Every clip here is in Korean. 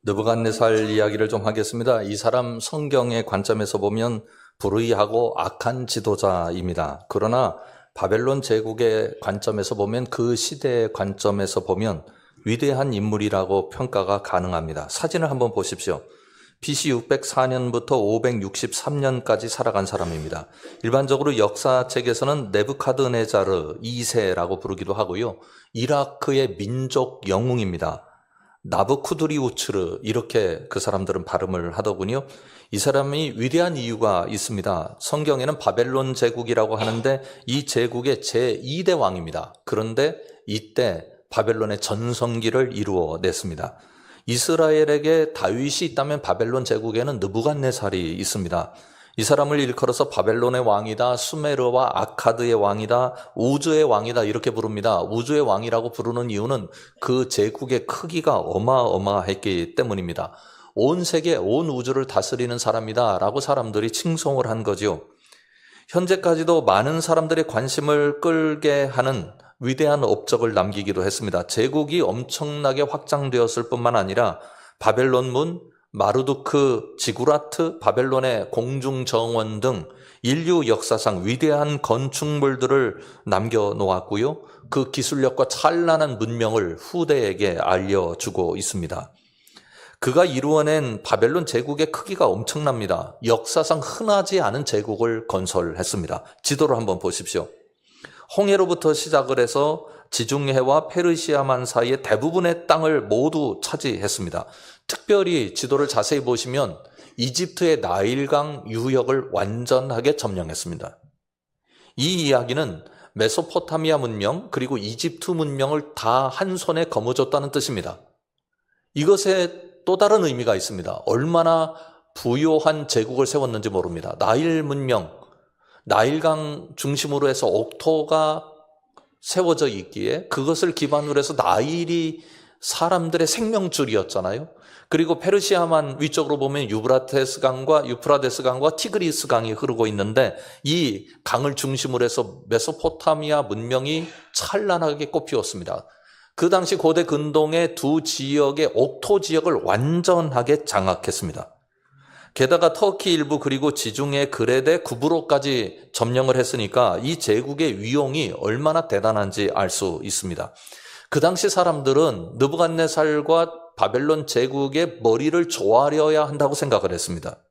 느부갓네살 이야기를 좀 하겠습니다. 이 사람 성경의 관점에서 보면 불의하고 악한 지도자입니다. 그러나 바벨론 제국의 관점에서 보면, 그 시대의 관점에서 보면 위대한 인물이라고 평가가 가능합니다. 사진을 한번 보십시오. BC 604년부터 563년까지 살아간 사람입니다. 일반적으로 역사책에서는 네부카드네자르 2세라고 부르기도 하고요. 이라크의 민족 영웅입니다. 나부쿠드리우츠르, 이렇게 그 사람들은 발음을 하더군요. 이 사람이 위대한 이유가 있습니다. 성경에는 바벨론 제국이라고 하는데 이 제국의 제2대 왕입니다. 그런데 이때 바벨론의 전성기를 이루어냈습니다. 이스라엘에게 다윗이 있다면 바벨론 제국에는 느부갓네살이 있습니다. 이 사람을 일컬어서 바벨론의 왕이다, 수메르와 아카드의 왕이다, 우주의 왕이다, 이렇게 부릅니다. 우주의 왕이라고 부르는 이유는 그 제국의 크기가 어마어마했기 때문입니다. 온 세계, 온 우주를 다스리는 사람이다 라고 사람들이 칭송을 한 거죠. 현재까지도 많은 사람들의 관심을 끌게 하는 위대한 업적을 남기기도 했습니다. 제국이 엄청나게 확장되었을 뿐만 아니라 바벨론문, 마르두크, 지구라트, 바벨론의 공중정원 등 인류 역사상 위대한 건축물들을 남겨놓았고요. 그 기술력과 찬란한 문명을 후대에게 알려주고 있습니다. 그가 이루어낸 바벨론 제국의 크기가 엄청납니다. 역사상 흔하지 않은 제국을 건설했습니다. 지도를 한번 보십시오. 홍해로부터 시작을 해서 지중해와 페르시아만 사이의 대부분의 땅을 모두 차지했습니다. 특별히 지도를 자세히 보시면 이집트의 나일강 유역을 완전하게 점령했습니다. 이 이야기는 메소포타미아 문명 그리고 이집트 문명을 다 한 손에 거머쥐었다는 뜻입니다. 이것에 또 다른 의미가 있습니다. 얼마나 부요한 제국을 세웠는지 모릅니다. 나일 문명, 나일강 중심으로 해서 옥토가 세워져 있기에 그것을 기반으로 해서 나일이 사람들의 생명줄이었잖아요. 그리고 페르시아만 위쪽으로 보면 유브라테스 강과 유프라데스 강과 티그리스 강이 흐르고 있는데 이 강을 중심으로 해서 메소포타미아 문명이 찬란하게 꽃피웠습니다. 그 당시 고대 근동의 두 지역의 옥토 지역을 완전하게 장악했습니다. 게다가 터키 일부 그리고 지중해 그레데 구브로까지 점령을 했으니까 이 제국의 위용이 얼마나 대단한지 알 수 있습니다. 그 당시 사람들은 느부갓네살과 바벨론 제국의 머리를 조아려야 한다고 생각을 했습니다.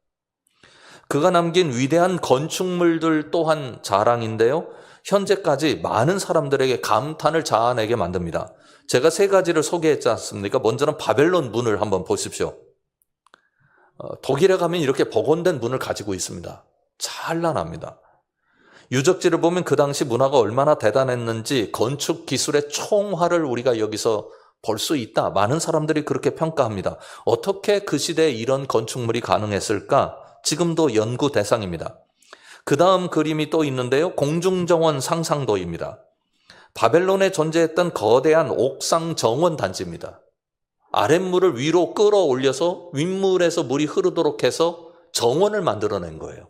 그가 남긴 위대한 건축물들 또한 자랑인데요. 현재까지 많은 사람들에게 감탄을 자아내게 만듭니다. 제가 세 가지를 소개했지 않습니까? 먼저는 바벨론 문을 한번 보십시오. 독일에 가면 이렇게 복원된 문을 가지고 있습니다. 찬란합니다. 유적지를 보면 그 당시 문화가 얼마나 대단했는지 건축 기술의 총화를 우리가 여기서 볼 수 있다. 많은 사람들이 그렇게 평가합니다. 어떻게 그 시대에 이런 건축물이 가능했을까? 지금도 연구 대상입니다. 그 다음 그림이 또 있는데요. 공중정원 상상도입니다. 바벨론에 존재했던 거대한 옥상 정원 단지입니다. 아랫물을 위로 끌어올려서 윗물에서 물이 흐르도록 해서 정원을 만들어낸 거예요.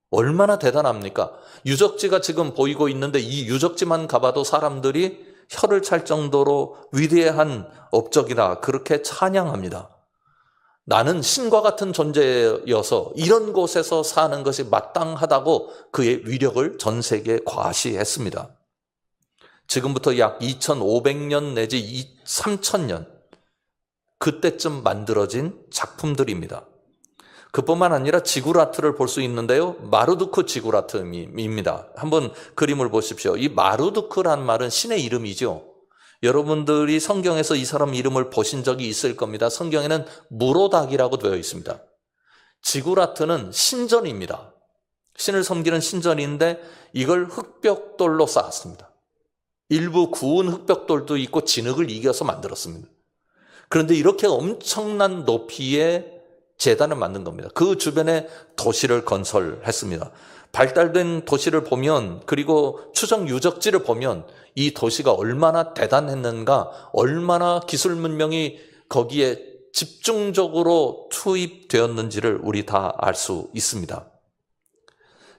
얼마나 대단합니까? 유적지가 지금 보이고 있는데 이 유적지만 가봐도 사람들이 혀를 찰 정도로 위대한 업적이다, 그렇게 찬양합니다. 나는 신과 같은 존재여서 이런 곳에서 사는 것이 마땅하다고 그의 위력을 전 세계에 과시했습니다. 지금부터 약 2500년 내지 3000년 그때쯤 만들어진 작품들입니다. 그뿐만 아니라 지구라트를 볼 수 있는데요. 마르두크 지구라트입니다. 한번 그림을 보십시오. 이 마르두크란 말은 신의 이름이죠. 여러분들이 성경에서 이 사람 이름을 보신 적이 있을 겁니다. 성경에는 무로닥이라고 되어 있습니다. 지구라트는 신전입니다. 신을 섬기는 신전인데 이걸 흑벽돌로 쌓았습니다. 일부 구운 흑벽돌도 있고 진흙을 이겨서 만들었습니다. 그런데 이렇게 엄청난 높이의 제단을 만든 겁니다. 그 주변에 도시를 건설했습니다. 발달된 도시를 보면, 그리고 추정 유적지를 보면 이 도시가 얼마나 대단했는가, 얼마나 기술 문명이 거기에 집중적으로 투입되었는지를 우리 다 알 수 있습니다.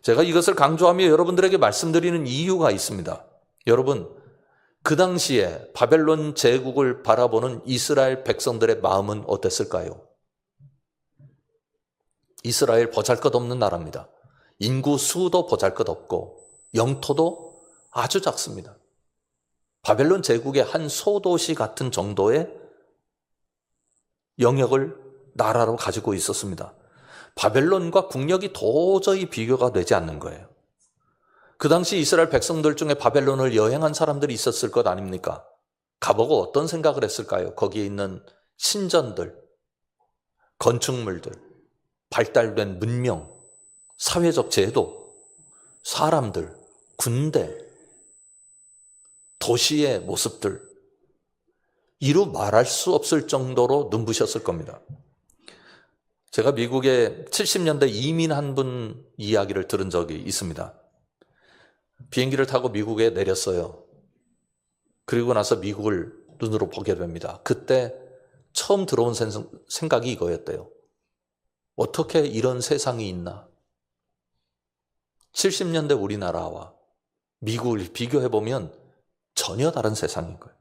제가 이것을 강조하며 여러분들에게 말씀드리는 이유가 있습니다. 여러분, 그 당시에 바벨론 제국을 바라보는 이스라엘 백성들의 마음은 어땠을까요? 이스라엘 보잘것없는 나라입니다. 인구 수도 보잘것없고 영토도 아주 작습니다. 바벨론 제국의 한 소도시 같은 정도의 영역을 나라로 가지고 있었습니다. 바벨론과 국력이 도저히 비교가 되지 않는 거예요. 그 당시 이스라엘 백성들 중에 바벨론을 여행한 사람들이 있었을 것 아닙니까? 가보고 어떤 생각을 했을까요? 거기에 있는 신전들, 건축물들, 발달된 문명, 사회적 제도, 사람들, 군대, 도시의 모습들, 이루 말할 수 없을 정도로 눈부셨을 겁니다. 제가 미국에 70년대 이민한 분 이야기를 들은 적이 있습니다. 비행기를 타고 미국에 내렸어요. 그리고 나서 미국을 눈으로 보게 됩니다. 그때 처음 들어온 생각이 이거였대요. 어떻게 이런 세상이 있나? 70년대 우리나라와 미국을 비교해보면 전혀 다른 세상인 거예요.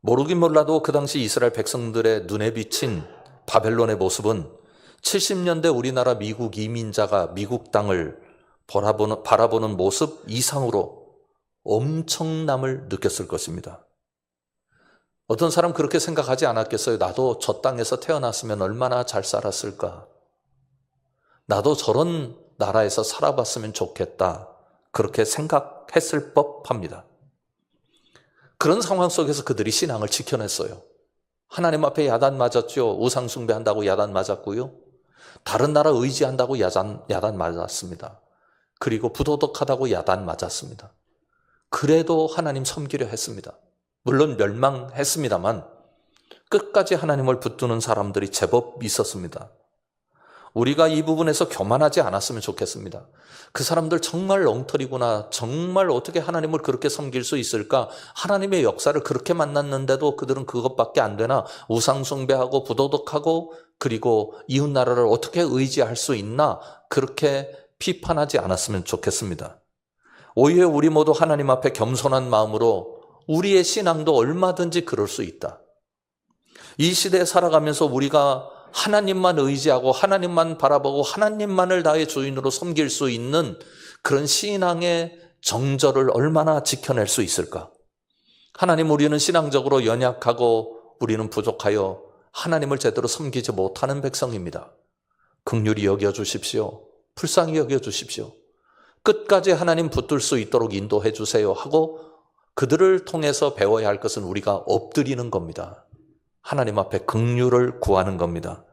모르긴 몰라도 그 당시 이스라엘 백성들의 눈에 비친 바벨론의 모습은 70년대 우리나라 미국 이민자가 미국 땅을 바라보는 모습 이상으로 엄청남을 느꼈을 것입니다. 어떤 사람 그렇게 생각하지 않았겠어요? 나도 저 땅에서 태어났으면 얼마나 잘 살았을까? 나도 저런 나라에서 살아봤으면 좋겠다. 그렇게 생각했을 법합니다. 그런 상황 속에서 그들이 신앙을 지켜냈어요. 하나님 앞에 야단 맞았죠. 우상 숭배한다고 야단 맞았고요. 다른 나라 의지한다고 야단 맞았습니다. 그리고 부도덕하다고 야단 맞았습니다. 그래도 하나님 섬기려 했습니다. 물론 멸망했습니다만 끝까지 하나님을 붙드는 사람들이 제법 있었습니다. 우리가 이 부분에서 교만하지 않았으면 좋겠습니다. 그 사람들 정말 엉터리구나. 정말 어떻게 하나님을 그렇게 섬길 수 있을까? 하나님의 역사를 그렇게 만났는데도 그들은 그것밖에 안 되나? 우상 숭배하고 부도덕하고 그리고 이웃 나라를 어떻게 의지할 수 있나? 그렇게 비판하지 않았으면 좋겠습니다. 오히려 우리 모두 하나님 앞에 겸손한 마음으로 우리의 신앙도 얼마든지 그럴 수 있다. 이 시대에 살아가면서 우리가 하나님만 의지하고 하나님만 바라보고 하나님만을 나의 주인으로 섬길 수 있는 그런 신앙의 정절을 얼마나 지켜낼 수 있을까? 하나님, 우리는 신앙적으로 연약하고 우리는 부족하여 하나님을 제대로 섬기지 못하는 백성입니다. 긍휼히 여겨주십시오. 불쌍히 여겨주십시오. 끝까지 하나님 붙들 수 있도록 인도해 주세요 하고 그들을 통해서 배워야 할 것은 우리가 엎드리는 겁니다. 하나님 앞에 긍휼을 구하는 겁니다.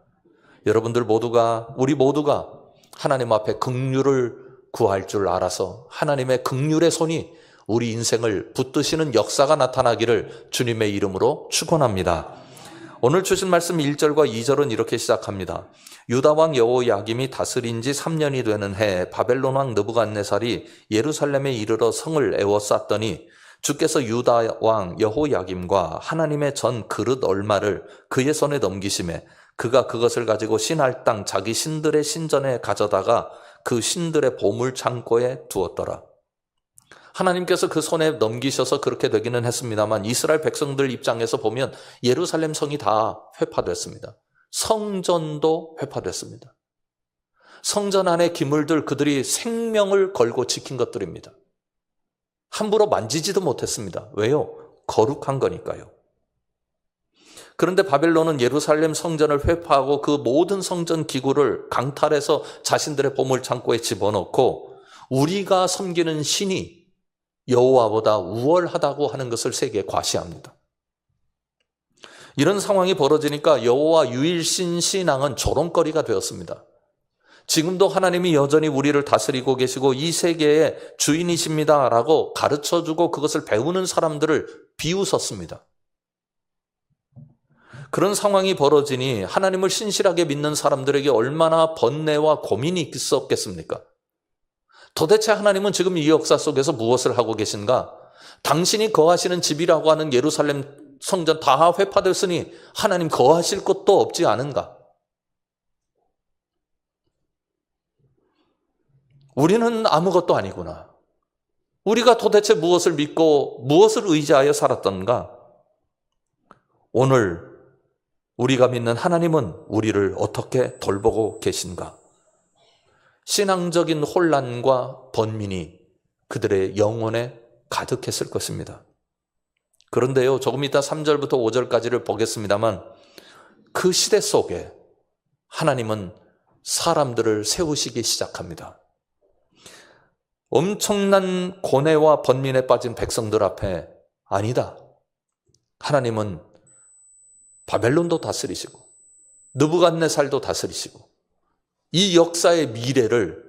여러분들 모두가, 우리 모두가 하나님 앞에 긍휼을 구할 줄 알아서 하나님의 긍휼의 손이 우리 인생을 붙드시는 역사가 나타나기를 주님의 이름으로 축원합니다. 오늘 주신 말씀 1절과 2절은 이렇게 시작합니다. 유다 왕 여호야김이 다스린 지 3년이 되는 해에 바벨론 왕 느부갓네살이 예루살렘에 이르러 성을 에워쌌더니 주께서 유다 왕 여호야김과 하나님의 전 그릇 얼마를 그의 손에 넘기심에 그가 그것을 가지고 신할 땅 자기 신들의 신전에 가져다가 그 신들의 보물 창고에 두었더라. 하나님께서 그 손에 넘기셔서 그렇게 되기는 했습니다만 이스라엘 백성들 입장에서 보면 예루살렘 성이 다 회파됐습니다. 성전도 회파됐습니다. 성전 안의 기물들 그들이 생명을 걸고 지킨 것들입니다. 함부로 만지지도 못했습니다. 왜요? 거룩한 거니까요. 그런데 바벨론은 예루살렘 성전을 회파하고 그 모든 성전 기구를 강탈해서 자신들의 보물 창고에 집어넣고 우리가 섬기는 신이 여호와보다 우월하다고 하는 것을 세계에 과시합니다. 이런 상황이 벌어지니까 여호와 유일신 신앙은 조롱거리가 되었습니다. 지금도 하나님이 여전히 우리를 다스리고 계시고 이 세계의 주인이십니다라고 가르쳐주고 그것을 배우는 사람들을 비웃었습니다. 그런 상황이 벌어지니 하나님을 신실하게 믿는 사람들에게 얼마나 번뇌와 고민이 있었겠습니까? 도대체 하나님은 지금 이 역사 속에서 무엇을 하고 계신가? 당신이 거하시는 집이라고 하는 예루살렘 성전 다 회파됐으니 하나님 거하실 곳도 없지 않은가? 우리는 아무것도 아니구나. 우리가 도대체 무엇을 믿고 무엇을 의지하여 살았던가? 오늘 우리가 믿는 하나님은 우리를 어떻게 돌보고 계신가? 신앙적인 혼란과 번민이 그들의 영혼에 가득했을 것입니다. 그런데요, 조금 이따 3절부터 5절까지를 보겠습니다만 그 시대 속에 하나님은 사람들을 세우시기 시작합니다. 엄청난 고뇌와 번민에 빠진 백성들 앞에 아니다. 하나님은 바벨론도 다스리시고 느부갓네살도 다스리시고 이 역사의 미래를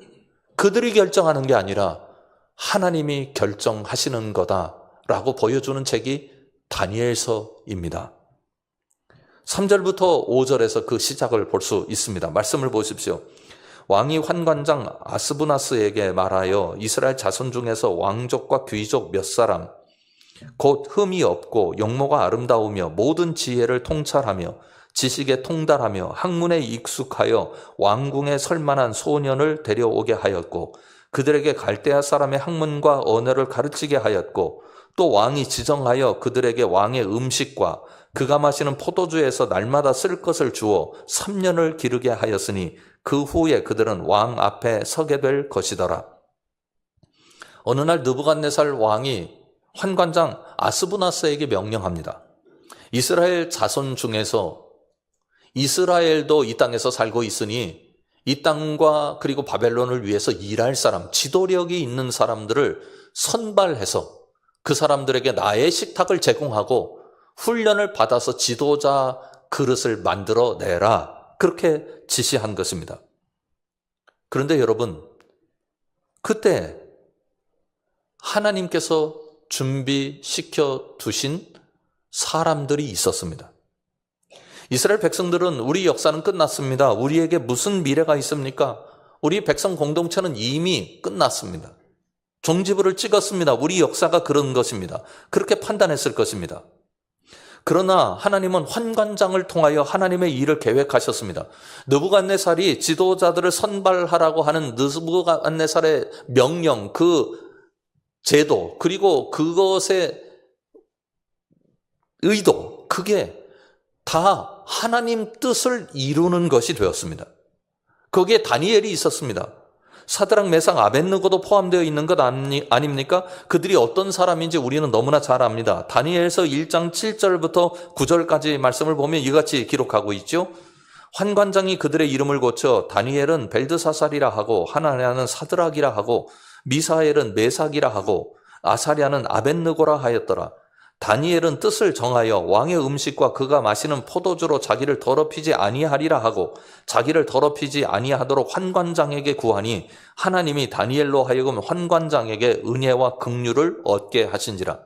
그들이 결정하는 게 아니라 하나님이 결정하시는 거다라고 보여주는 책이 다니엘서입니다. 3절부터 5절에서 그 시작을 볼 수 있습니다. 말씀을 보십시오. 왕이 환관장 아스부나스에게 말하여 이스라엘 자손 중에서 왕족과 귀족 몇 사람 곧 흠이 없고 용모가 아름다우며 모든 지혜를 통찰하며 지식에 통달하며 학문에 익숙하여 왕궁에 설만한 소년을 데려오게 하였고 그들에게 갈대아 사람의 학문과 언어를 가르치게 하였고 또 왕이 지정하여 그들에게 왕의 음식과 그가 마시는 포도주에서 날마다 쓸 것을 주어 3년을 기르게 하였으니 그 후에 그들은 왕 앞에 서게 될 것이더라. 어느 날 느부갓네살 왕이 환관장 아스부나스에게 명령합니다. 이스라엘 자손 중에서 이스라엘도 이 땅에서 살고 있으니 이 땅과 그리고 바벨론을 위해서 일할 사람, 지도력이 있는 사람들을 선발해서 그 사람들에게 나의 식탁을 제공하고 훈련을 받아서 지도자 그릇을 만들어내라. 그렇게 지시한 것입니다. 그런데 여러분, 그때 하나님께서 준비시켜 두신 사람들이 있었습니다. 이스라엘 백성들은 우리 역사는 끝났습니다. 우리에게 무슨 미래가 있습니까? 우리 백성 공동체는 이미 끝났습니다. 종지부를 찍었습니다. 우리 역사가 그런 것입니다. 그렇게 판단했을 것입니다. 그러나 하나님은 환관장을 통하여 하나님의 일을 계획하셨습니다. 느부갓네살이 지도자들을 선발하라고 하는 느부갓네살의 명령, 그 제도, 그리고 그것의 의도, 그게 다 하나님 뜻을 이루는 것이 되었습니다. 거기에 다니엘이 있었습니다. 사드락, 메삭, 아벳느고도 포함되어 있는 것 아닙니까? 그들이 어떤 사람인지 우리는 너무나 잘 압니다. 다니엘서 1장 7절부터 9절까지 말씀을 보면 이같이 기록하고 있죠. 환관장이 그들의 이름을 고쳐 다니엘은 벨드사살이라 하고 하나냐는 사드락이라 하고 미사엘은 메삭이라 하고 아사랴는 아벳느고라 하였더라. 다니엘은 뜻을 정하여 왕의 음식과 그가 마시는 포도주로 자기를 더럽히지 아니하리라 하고 자기를 더럽히지 아니하도록 환관장에게 구하니 하나님이 다니엘로 하여금 환관장에게 은혜와 긍휼을 얻게 하신지라.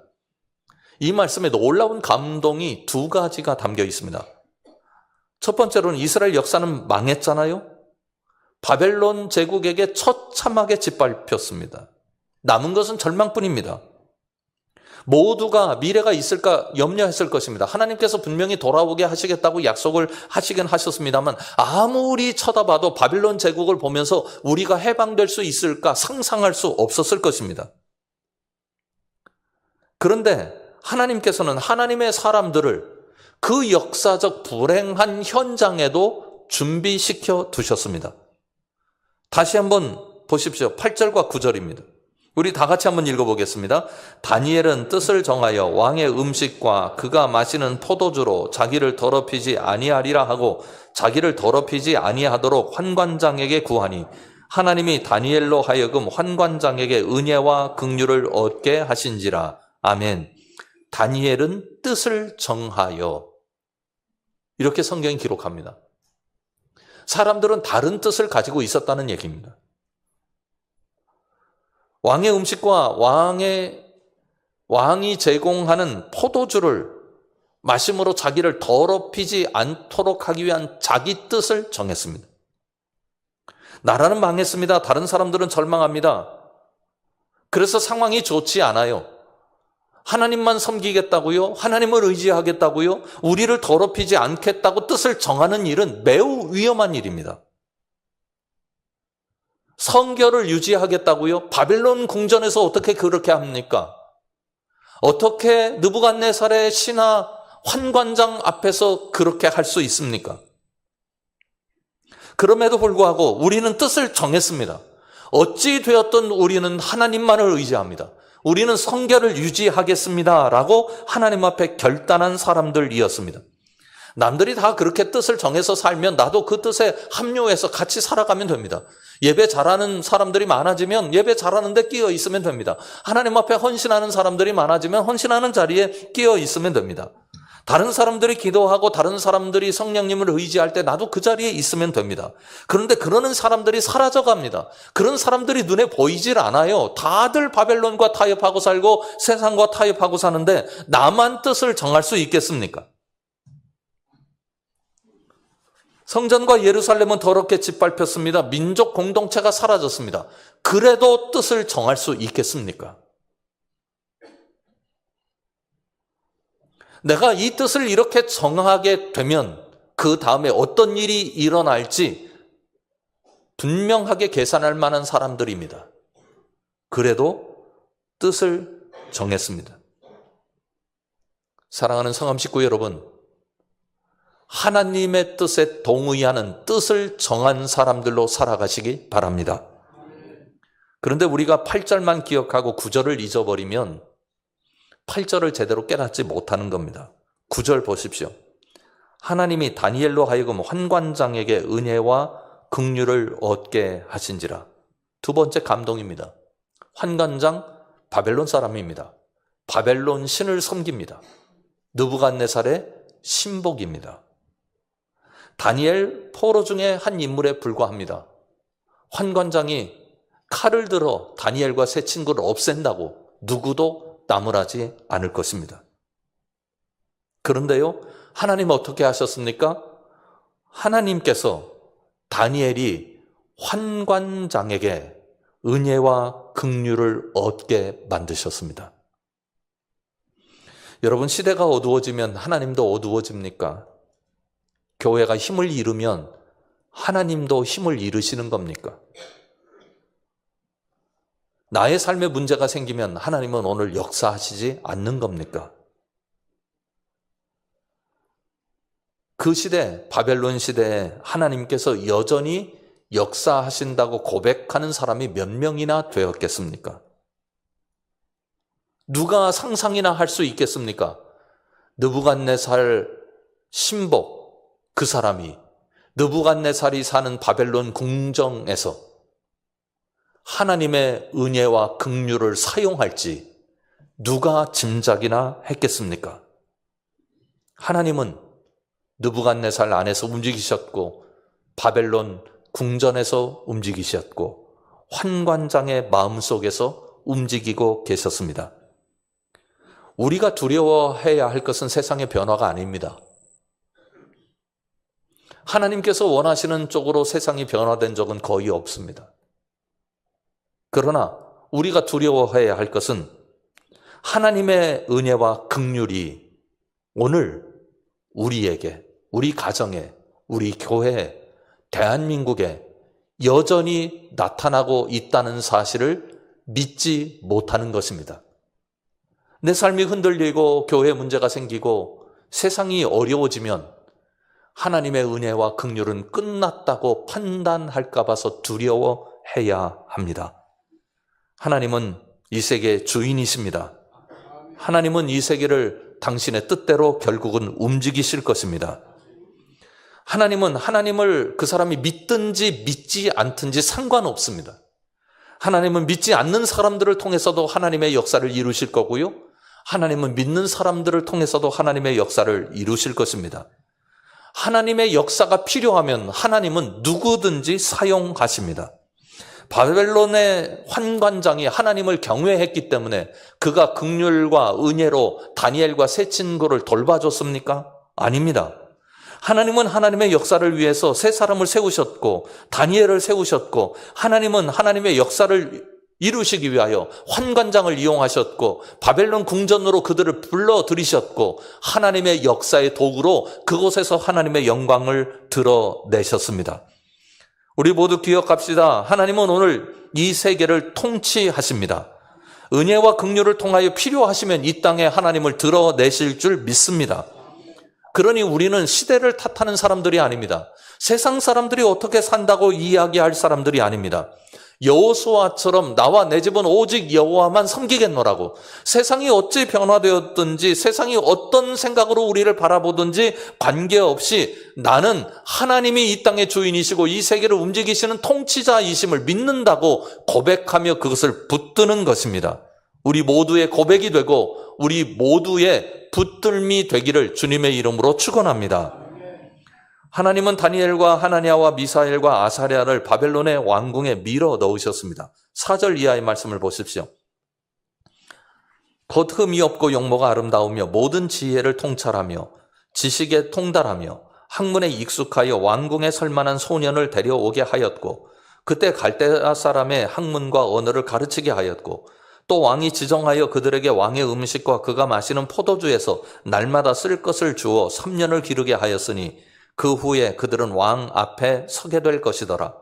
이 말씀에 놀라운 감동이 두 가지가 담겨 있습니다. 첫 번째로는 이스라엘 역사는 망했잖아요. 바벨론 제국에게 처참하게 짓밟혔습니다. 남은 것은 절망뿐입니다. 모두가 미래가 있을까 염려했을 것입니다. 하나님께서 분명히 돌아오게 하시겠다고 약속을 하시긴 하셨습니다만 아무리 쳐다봐도 바빌론 제국을 보면서 우리가 해방될 수 있을까 상상할 수 없었을 것입니다. 그런데 하나님께서는 하나님의 사람들을 그 역사적 불행한 현장에도 준비시켜 두셨습니다. 다시 한번 보십시오. 8절과 9절입니다. 우리 다 같이 한번 읽어보겠습니다. 다니엘은 뜻을 정하여 왕의 음식과 그가 마시는 포도주로 자기를 더럽히지 아니하리라 하고 자기를 더럽히지 아니하도록 환관장에게 구하니 하나님이 다니엘로 하여금 환관장에게 은혜와 긍휼을 얻게 하신지라. 아멘. 다니엘은 뜻을 정하여, 이렇게 성경이 기록합니다. 사람들은 다른 뜻을 가지고 있었다는 얘기입니다. 왕의 음식과 왕이 제공하는 포도주를 마심으로 자기를 더럽히지 않도록 하기 위한 자기 뜻을 정했습니다. 나라는 망했습니다. 다른 사람들은 절망합니다. 그래서 상황이 좋지 않아요. 하나님만 섬기겠다고요? 하나님을 의지하겠다고요? 우리를 더럽히지 않겠다고 뜻을 정하는 일은 매우 위험한 일입니다. 성결을 유지하겠다고요? 바벨론 궁전에서 어떻게 그렇게 합니까? 어떻게 느부갓네살의 신하 환관장 앞에서 그렇게 할 수 있습니까? 그럼에도 불구하고 우리는 뜻을 정했습니다. 어찌 되었든 우리는 하나님만을 의지합니다. 우리는 성결을 유지하겠습니다 라고 하나님 앞에 결단한 사람들이었습니다. 남들이 다 그렇게 뜻을 정해서 살면 나도 그 뜻에 합류해서 같이 살아가면 됩니다. 예배 잘하는 사람들이 많아지면 예배 잘하는 데 끼어 있으면 됩니다. 하나님 앞에 헌신하는 사람들이 많아지면 헌신하는 자리에 끼어 있으면 됩니다. 다른 사람들이 기도하고 다른 사람들이 성령님을 의지할 때 나도 그 자리에 있으면 됩니다. 그런데 그러는 사람들이 사라져갑니다. 그런 사람들이 눈에 보이질 않아요. 다들 바벨론과 타협하고 살고 세상과 타협하고 사는데 나만 뜻을 정할 수 있겠습니까? 성전과 예루살렘은 더럽게 짓밟혔습니다. 민족 공동체가 사라졌습니다. 그래도 뜻을 정할 수 있겠습니까? 내가 이 뜻을 이렇게 정하게 되면 그 다음에 어떤 일이 일어날지 분명하게 계산할 만한 사람들입니다. 그래도 뜻을 정했습니다. 사랑하는 성암 식구 여러분, 하나님의 뜻에 동의하는 뜻을 정한 사람들로 살아가시기 바랍니다. 그런데 우리가 8절만 기억하고 9절을 잊어버리면 8절을 제대로 깨닫지 못하는 겁니다. 9절 보십시오. 하나님이 다니엘로 하여금 환관장에게 은혜와 긍휼을 얻게 하신지라. 두 번째 감동입니다. 환관장 바벨론 사람입니다. 바벨론 신을 섬깁니다. 느부갓네살의 신복입니다. 다니엘 포로 중에 한 인물에 불과합니다. 환관장이 칼을 들어 다니엘과 세 친구를 없앤다고 누구도 나무라지 않을 것입니다. 그런데요, 하나님은 어떻게 하셨습니까? 하나님께서 다니엘이 환관장에게 은혜와 긍휼을 얻게 만드셨습니다. 여러분, 시대가 어두워지면 하나님도 어두워집니까? 교회가 힘을 잃으면 하나님도 힘을 잃으시는 겁니까? 나의 삶에 문제가 생기면 하나님은 오늘 역사하시지 않는 겁니까? 그 시대, 바벨론 시대에 하나님께서 여전히 역사하신다고 고백하는 사람이 몇 명이나 되었겠습니까? 누가 상상이나 할 수 있겠습니까? 느부갓네살 신복, 그 사람이 느부갓네살이 사는 바벨론 궁정에서 하나님의 은혜와 긍휼을 사용할지 누가 짐작이나 했겠습니까? 하나님은 느부갓네살 안에서 움직이셨고 바벨론 궁전에서 움직이셨고 환관장의 마음속에서 움직이고 계셨습니다. 우리가 두려워해야 할 것은 세상의 변화가 아닙니다. 하나님께서 원하시는 쪽으로 세상이 변화된 적은 거의 없습니다. 그러나 우리가 두려워해야 할 것은 하나님의 은혜와 긍휼이 오늘 우리에게, 우리 가정에, 우리 교회에, 대한민국에 여전히 나타나고 있다는 사실을 믿지 못하는 것입니다. 내 삶이 흔들리고 교회에 문제가 생기고 세상이 어려워지면 하나님의 은혜와 긍휼은 끝났다고 판단할까 봐서 두려워해야 합니다. 하나님은 이 세계의 주인이십니다. 하나님은 이 세계를 당신의 뜻대로 결국은 움직이실 것입니다. 하나님은 하나님을 그 사람이 믿든지 믿지 않든지 상관없습니다. 하나님은 믿지 않는 사람들을 통해서도 하나님의 역사를 이루실 거고요. 하나님은 믿는 사람들을 통해서도 하나님의 역사를 이루실 것입니다. 하나님의 역사가 필요하면 하나님은 누구든지 사용하십니다. 바벨론의 환관장이 하나님을 경외했기 때문에 그가 긍휼과 은혜로 다니엘과 세 친구를 돌봐줬습니까? 아닙니다. 하나님은 하나님의 역사를 위해서 세 사람을 세우셨고 다니엘을 세우셨고 하나님은 하나님의 역사를 이루시기 위하여 환관장을 이용하셨고 바벨론 궁전으로 그들을 불러들이셨고 하나님의 역사의 도구로 그곳에서 하나님의 영광을 드러내셨습니다. 우리 모두 기억합시다. 하나님은 오늘 이 세계를 통치하십니다. 은혜와 긍휼을 통하여 필요하시면 이 땅에 하나님을 드러내실 줄 믿습니다. 그러니 우리는 시대를 탓하는 사람들이 아닙니다. 세상 사람들이 어떻게 산다고 이야기할 사람들이 아닙니다. 여호수아처럼 나와 내 집은 오직 여호와만 섬기겠노라고, 세상이 어찌 변화되었든지 세상이 어떤 생각으로 우리를 바라보든지 관계없이 나는 하나님이 이 땅의 주인이시고 이 세계를 움직이시는 통치자이심을 믿는다고 고백하며 그것을 붙드는 것입니다. 우리 모두의 고백이 되고 우리 모두의 붙들미 되기를 주님의 이름으로 축원합니다. 하나님은 다니엘과 하나냐와 미사엘과 아사랴를 바벨론의 왕궁에 밀어 넣으셨습니다. 4절 이하의 말씀을 보십시오. 곧 흠이 없고 용모가 아름다우며 모든 지혜를 통찰하며 지식에 통달하며 학문에 익숙하여 왕궁에 설만한 소년을 데려오게 하였고, 그때 갈대아 사람의 학문과 언어를 가르치게 하였고, 또 왕이 지정하여 그들에게 왕의 음식과 그가 마시는 포도주에서 날마다 쓸 것을 주어 3년을 기르게 하였으니 그 후에 그들은 왕 앞에 서게 될 것이더라.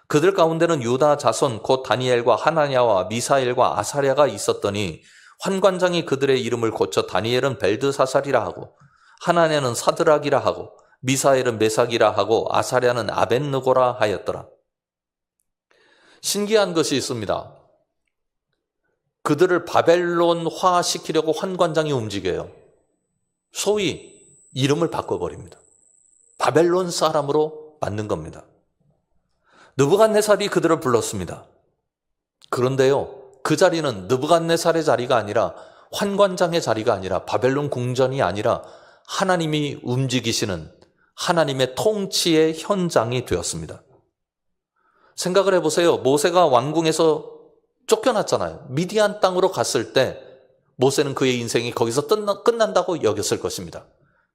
그들 가운데는 유다 자손 곧 다니엘과 하나냐와 미사엘과 아사랴가 있었더니 환관장이 그들의 이름을 고쳐 다니엘은 벨드사살이라 하고 하나냐는 사드락이라 하고 미사엘은 메삭이라 하고 아사랴는 아벳느고라 하였더라. 신기한 것이 있습니다. 그들을 바벨론화 시키려고 환관장이 움직여요. 소위 이름을 바꿔버립니다. 바벨론 사람으로 만든 겁니다. 느부갓네살이 그들을 불렀습니다. 그런데요, 그 자리는 느부갓네살의 자리가 아니라 환관장의 자리가 아니라 바벨론 궁전이 아니라 하나님이 움직이시는 하나님의 통치의 현장이 되었습니다. 생각을 해보세요. 모세가 왕궁에서 쫓겨났잖아요. 미디안 땅으로 갔을 때 모세는 그의 인생이 거기서 끝난다고 여겼을 것입니다.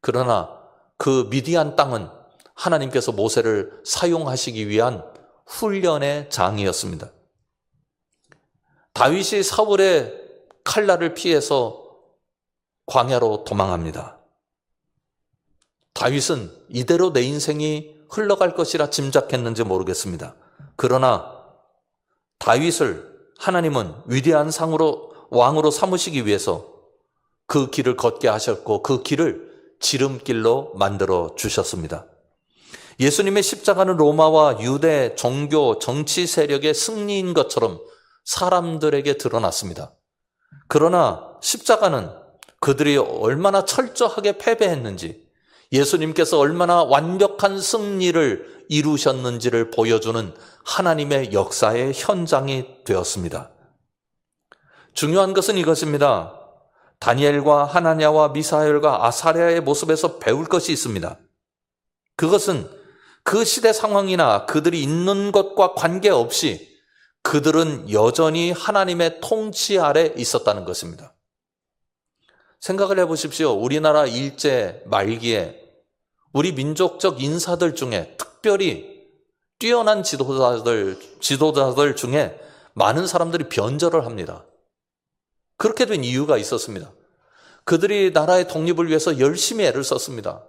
그러나 그 미디안 땅은 하나님께서 모세를 사용하시기 위한 훈련의 장이었습니다. 다윗이 사울의 칼날을 피해서 광야로 도망합니다. 다윗은 이대로 내 인생이 흘러갈 것이라 짐작했는지 모르겠습니다. 그러나 다윗을 하나님은 위대한 왕으로 삼으시기 위해서 그 길을 걷게 하셨고 그 길을 지름길로 만들어 주셨습니다. 예수님의 십자가는 로마와 유대 종교 정치 세력의 승리인 것처럼 사람들에게 드러났습니다. 그러나 십자가는 그들이 얼마나 철저하게 패배했는지, 예수님께서 얼마나 완벽한 승리를 이루셨는지를 보여주는 하나님의 역사의 현장이 되었습니다. 중요한 것은 이것입니다. 다니엘과 하나냐와 미사엘과 아사랴의 모습에서 배울 것이 있습니다. 그것은 그 시대 상황이나 그들이 있는 것과 관계없이 그들은 여전히 하나님의 통치 아래 있었다는 것입니다. 생각을 해보십시오. 우리나라 일제 말기에 우리 민족적 인사들 중에 특별히 뛰어난 지도자들 중에 많은 사람들이 변절을 합니다. 그렇게 된 이유가 있었습니다. 그들이 나라의 독립을 위해서 열심히 애를 썼습니다.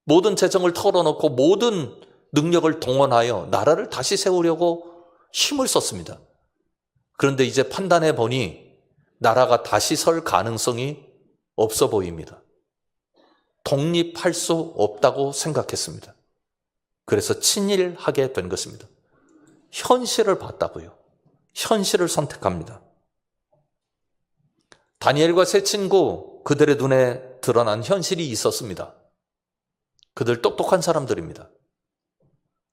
모든 재정을 털어놓고 모든 능력을 동원하여 나라를 다시 세우려고 힘을 썼습니다. 그런데 이제 판단해 보니 나라가 다시 설 가능성이 없어 보입니다. 독립할 수 없다고 생각했습니다. 그래서 친일하게 된 것입니다. 현실을 봤다고요. 현실을 선택합니다. 다니엘과 세 친구, 그들의 눈에 드러난 현실이 있었습니다. 그들 똑똑한 사람들입니다.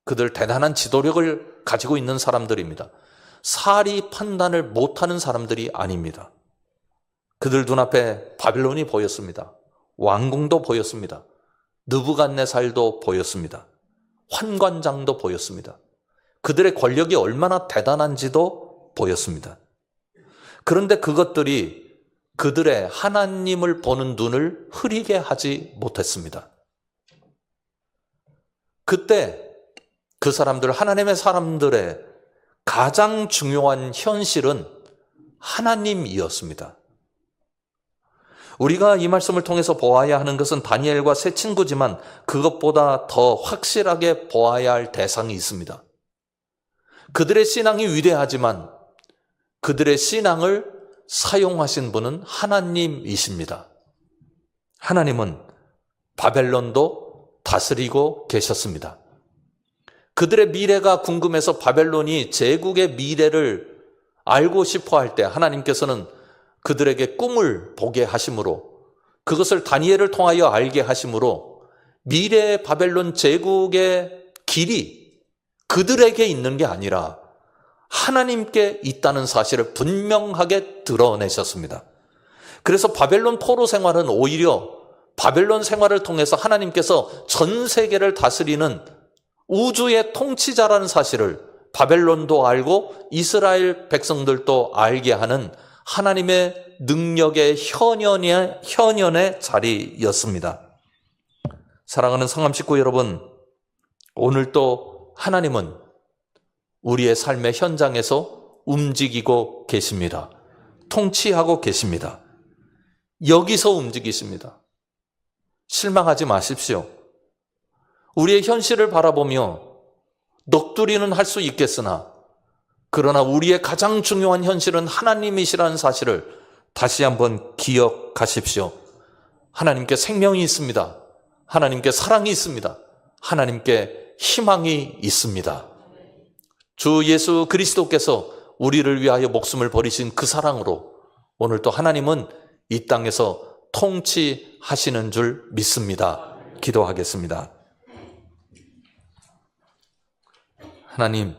그들 대단한 지도력을 가지고 있는 사람들입니다. 사리 판단을 못하는 사람들이 아닙니다. 그들 눈앞에 바벨론이 보였습니다. 왕궁도 보였습니다. 느부갓네살도 보였습니다. 환관장도 보였습니다. 그들의 권력이 얼마나 대단한지도 보였습니다. 그런데 그것들이 그들의 하나님을 보는 눈을 흐리게 하지 못했습니다. 그때 그 사람들, 하나님의 사람들의 가장 중요한 현실은 하나님이었습니다. 우리가 이 말씀을 통해서 보아야 하는 것은 다니엘과 세 친구지만 그것보다 더 확실하게 보아야 할 대상이 있습니다. 그들의 신앙이 위대하지만 그들의 신앙을 사용하신 분은 하나님이십니다. 하나님은 바벨론도 다스리고 계셨습니다. 그들의 미래가 궁금해서 바벨론이 제국의 미래를 알고 싶어 할 때 하나님께서는 그들에게 꿈을 보게 하심으로 그것을 다니엘을 통하여 알게 하심으로 미래의 바벨론 제국의 길이 그들에게 있는 게 아니라 하나님께 있다는 사실을 분명하게 드러내셨습니다. 그래서 바벨론 포로 생활은 오히려 바벨론 생활을 통해서 하나님께서 전 세계를 다스리는 우주의 통치자라는 사실을 바벨론도 알고 이스라엘 백성들도 알게 하는 하나님의 능력의 현현의 자리였습니다. 사랑하는 성암 식구 여러분, 오늘도 하나님은 우리의 삶의 현장에서 움직이고 계십니다. 통치하고 계십니다. 여기서 움직이십니다. 실망하지 마십시오. 우리의 현실을 바라보며 넋두리는 할 수 있겠으나 그러나 우리의 가장 중요한 현실은 하나님이시라는 사실을 다시 한번 기억하십시오. 하나님께 생명이 있습니다. 하나님께 사랑이 있습니다. 하나님께 희망이 있습니다. 주 예수 그리스도께서 우리를 위하여 목숨을 버리신 그 사랑으로 오늘도 하나님은 이 땅에서 통치하시는 줄 믿습니다. 기도하겠습니다. 하나님,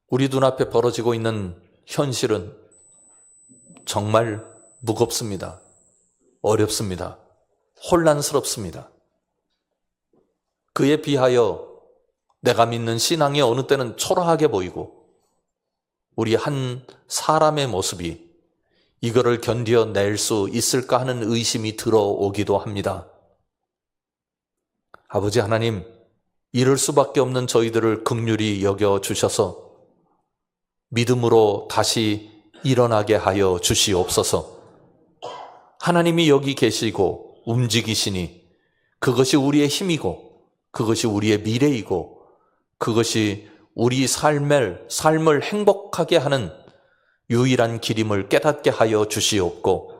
우리 눈앞에 벌어지고 있는 현실은 정말 무겁습니다. 어렵습니다. 혼란스럽습니다. 그에 비하여 내가 믿는 신앙이 어느 때는 초라하게 보이고 우리 한 사람의 모습이 이거를 견뎌낼 수 있을까 하는 의심이 들어오기도 합니다. 아버지 하나님, 이럴 수밖에 없는 저희들을 긍휼히 여겨주셔서 믿음으로 다시 일어나게 하여 주시옵소서. 하나님이 여기 계시고 움직이시니 그것이 우리의 힘이고 그것이 우리의 미래이고 그것이 우리 삶을 행복하게 하는 유일한 길임을 깨닫게 하여 주시옵고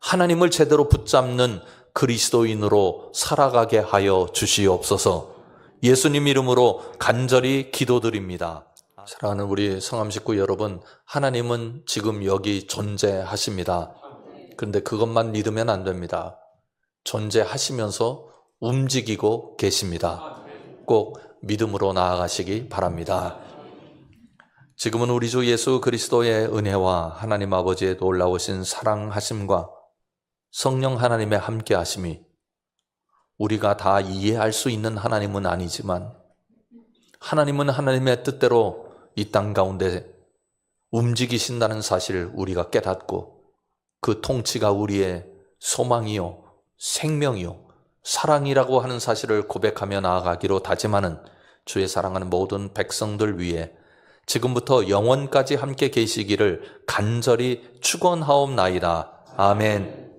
하나님을 제대로 붙잡는 그리스도인으로 살아가게 하여 주시옵소서. 예수님 이름으로 간절히 기도드립니다. 사랑하는 우리 성암 식구 여러분, 하나님은 지금 여기 존재하십니다. 그런데 그것만 믿으면 안 됩니다. 존재하시면서 움직이고 계십니다. 꼭 믿음으로 나아가시기 바랍니다. 지금은 우리 주 예수 그리스도의 은혜와 하나님 아버지의 놀라우신 사랑하심과 성령 하나님의 함께하심이 우리가 다 이해할 수 있는 하나님은 아니지만 하나님은 하나님의 뜻대로 이 땅 가운데 움직이신다는 사실을 우리가 깨닫고 그 통치가 우리의 소망이요 생명이요 사랑이라고 하는 사실을 고백하며 나아가기로 다짐하는 주의 사랑하는 모든 백성들 위해 지금부터 영원까지 함께 계시기를 간절히 축원하옵나이다. 아멘.